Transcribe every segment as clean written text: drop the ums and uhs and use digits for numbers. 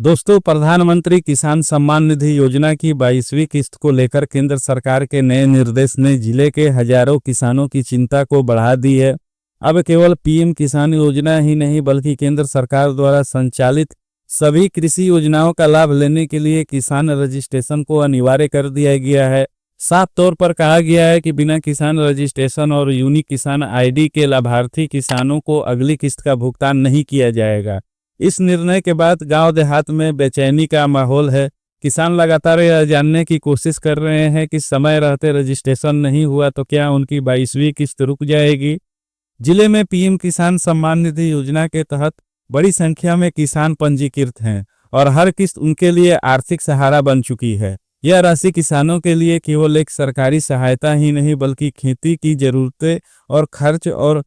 दोस्तों, प्रधानमंत्री किसान सम्मान निधि योजना की 22वीं किस्त को लेकर केंद्र सरकार के नए निर्देश ने जिले के हजारों किसानों की चिंता को बढ़ा दी है। अब केवल पीएम किसान योजना ही नहीं बल्कि केंद्र सरकार द्वारा संचालित सभी कृषि योजनाओं का लाभ लेने के लिए किसान रजिस्ट्रेशन को अनिवार्य कर दिया गया है। साफ तौर पर कहा गया है कि बिना किसान रजिस्ट्रेशन और यूनिक किसान आईडी के लाभार्थी किसानों को अगली किस्त का भुगतान नहीं किया जाएगा। इस निर्णय के बाद गांव देहात में बेचैनी का माहौल है। किसान लगातार यह जानने की कोशिश कर रहे हैं कि समय रहते रजिस्ट्रेशन नहीं हुआ तो क्या उनकी 22वीं किस्त रुक जाएगी। जिले में पीएम किसान सम्मान निधि योजना के तहत बड़ी संख्या में किसान पंजीकृत हैं और हर किस्त उनके लिए आर्थिक सहारा बन चुकी है। यह राशि किसानों के लिए केवल एक सरकारी सहायता ही नहीं बल्कि खेती की जरूरतें और खर्च और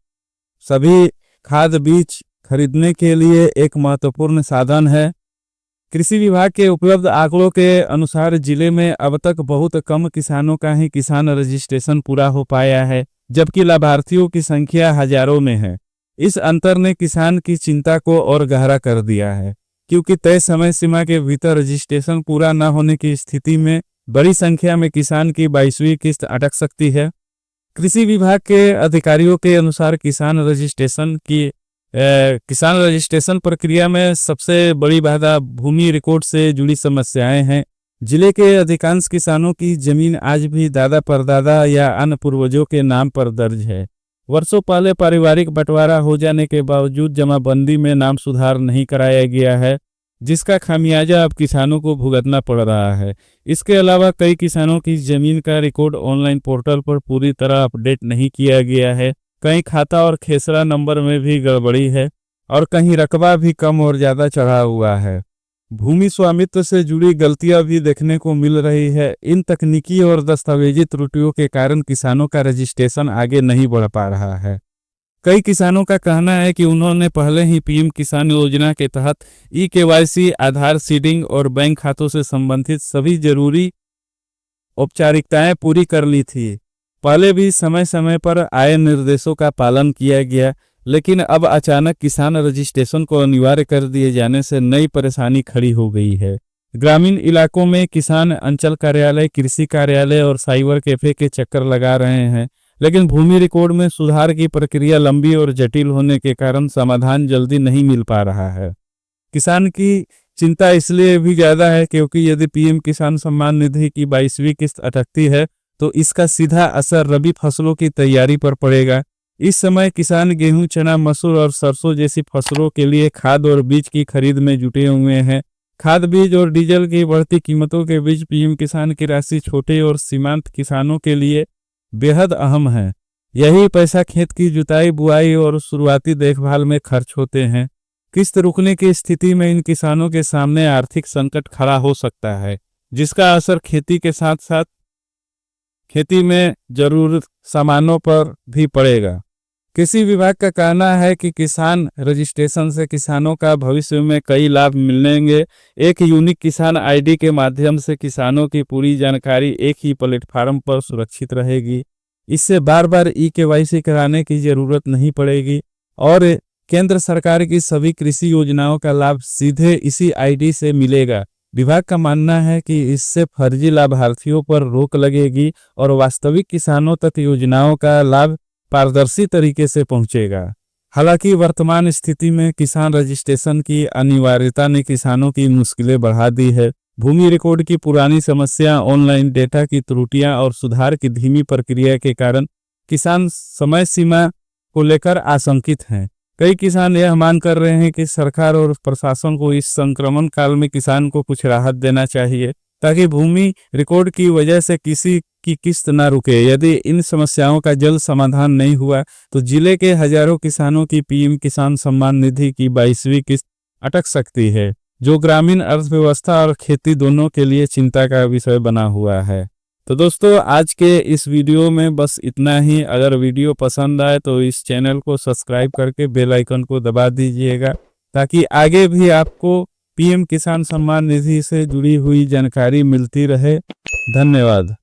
सभी खाद बीज खरीदने के लिए एक महत्वपूर्ण साधन है। कृषि विभाग के उपलब्ध आंकड़ों के अनुसार जिले में अब तक बहुत कम किसानों का ही किसान रजिस्ट्रेशन पूरा हो पाया है, जबकि लाभार्थियों की संख्या हजारों में है। इस अंतर ने किसान की चिंता को और गहरा कर दिया है, क्योंकि तय समय सीमा के भीतर रजिस्ट्रेशन पूरा न होने की स्थिति में बड़ी संख्या में किसान की 22वीं किस्त अटक सकती है। कृषि विभाग के अधिकारियों के अनुसार किसान रजिस्ट्रेशन प्रक्रिया में सबसे बड़ी बाधा भूमि रिकॉर्ड से जुड़ी समस्याएं हैं। जिले के अधिकांश किसानों की जमीन आज भी दादा परदादा या अन्य पूर्वजों के नाम पर दर्ज है। वर्षों पहले पारिवारिक बंटवारा हो जाने के बावजूद जमाबंदी में नाम सुधार नहीं कराया गया है, जिसका खामियाजा अब किसानों को भुगतना पड़ रहा है। इसके अलावा कई किसानों की जमीन का रिकॉर्ड ऑनलाइन पोर्टल पर पूरी तरह अपडेट नहीं किया गया है। कहीं खाता और खेसरा नंबर में भी गड़बड़ी है और कहीं रकबा भी कम और ज़्यादा चढ़ा हुआ है। भूमि स्वामित्व से जुड़ी गलतियां भी देखने को मिल रही है। इन तकनीकी और दस्तावेजी त्रुटियों के कारण किसानों का रजिस्ट्रेशन आगे नहीं बढ़ पा रहा है। कई किसानों का कहना है कि उन्होंने पहले ही पीएम किसान योजना के तहत KYC, आधार सीडिंग और बैंक खातों से संबंधित सभी जरूरी औपचारिकताएं पूरी कर ली थी। पहले भी समय समय पर आए निर्देशों का पालन किया गया, लेकिन अब अचानक किसान रजिस्ट्रेशन को अनिवार्य कर दिए जाने से नई परेशानी खड़ी हो गई है। ग्रामीण इलाकों में किसान अंचल कार्यालय, कृषि कार्यालय और साइबर कैफे के चक्कर लगा रहे हैं, लेकिन भूमि रिकॉर्ड में सुधार की प्रक्रिया लंबी और जटिल होने के कारण समाधान जल्दी नहीं मिल पा रहा है। किसान की चिंता इसलिए भी ज़्यादा है क्योंकि यदि पीएम किसान सम्मान निधि की 22वीं किस्त अटकती है तो इसका सीधा असर रबी फसलों की तैयारी पर पड़ेगा। इस समय किसान गेहूं, चना, मसूर और सरसों जैसी फसलों के लिए खाद और बीज की खरीद में जुटे हुए हैं। खाद, बीज और डीजल की बढ़ती कीमतों के बीच पीएम किसान की राशि छोटे और सीमांत किसानों के लिए बेहद अहम है। यही पैसा खेत की जुताई, बुआई और शुरुआती देखभाल में खर्च होते हैं। किस्त रुकने की स्थिति में इन किसानों के सामने आर्थिक संकट खड़ा हो सकता है, जिसका असर खेती के साथ साथ खेती में जरूरत सामानों पर भी पड़ेगा। कृषि विभाग का कहना है कि किसान रजिस्ट्रेशन से किसानों का भविष्य में कई लाभ मिलेंगे। एक यूनिक किसान आईडी के माध्यम से किसानों की पूरी जानकारी एक ही प्लेटफार्म पर सुरक्षित रहेगी। इससे बार बार KYC कराने की जरूरत नहीं पड़ेगी और केंद्र सरकार की सभी कृषि योजनाओं का लाभ सीधे इसी आईडी से मिलेगा। विभाग का मानना है कि इससे फर्जी लाभार्थियों पर रोक लगेगी और वास्तविक किसानों तक योजनाओं का लाभ पारदर्शी तरीके से पहुंचेगा। हालांकि वर्तमान स्थिति में किसान रजिस्ट्रेशन की अनिवार्यता ने किसानों की मुश्किलें बढ़ा दी है। भूमि रिकॉर्ड की पुरानी समस्या, ऑनलाइन डेटा की त्रुटियां और सुधार की धीमी प्रक्रिया के कारण किसान समय सीमा को लेकर आशंकित हैं। कई किसान यह मांग कर रहे हैं कि सरकार और प्रशासन को इस संक्रमण काल में किसान को कुछ राहत देना चाहिए, ताकि भूमि रिकॉर्ड की वजह से किसी की किस्त न रुके। यदि इन समस्याओं का जल्द समाधान नहीं हुआ तो जिले के हजारों किसानों की पीएम किसान सम्मान निधि की 22वीं किस्त अटक सकती है, जो ग्रामीण अर्थव्यवस्था और खेती दोनों के लिए चिंता का विषय बना हुआ है। तो दोस्तों, आज के इस वीडियो में बस इतना ही। अगर वीडियो पसंद आए तो इस चैनल को सब्सक्राइब करके बेल आइकन को दबा दीजिएगा, ताकि आगे भी आपको पीएम किसान सम्मान निधि से जुड़ी हुई जानकारी मिलती रहे। धन्यवाद।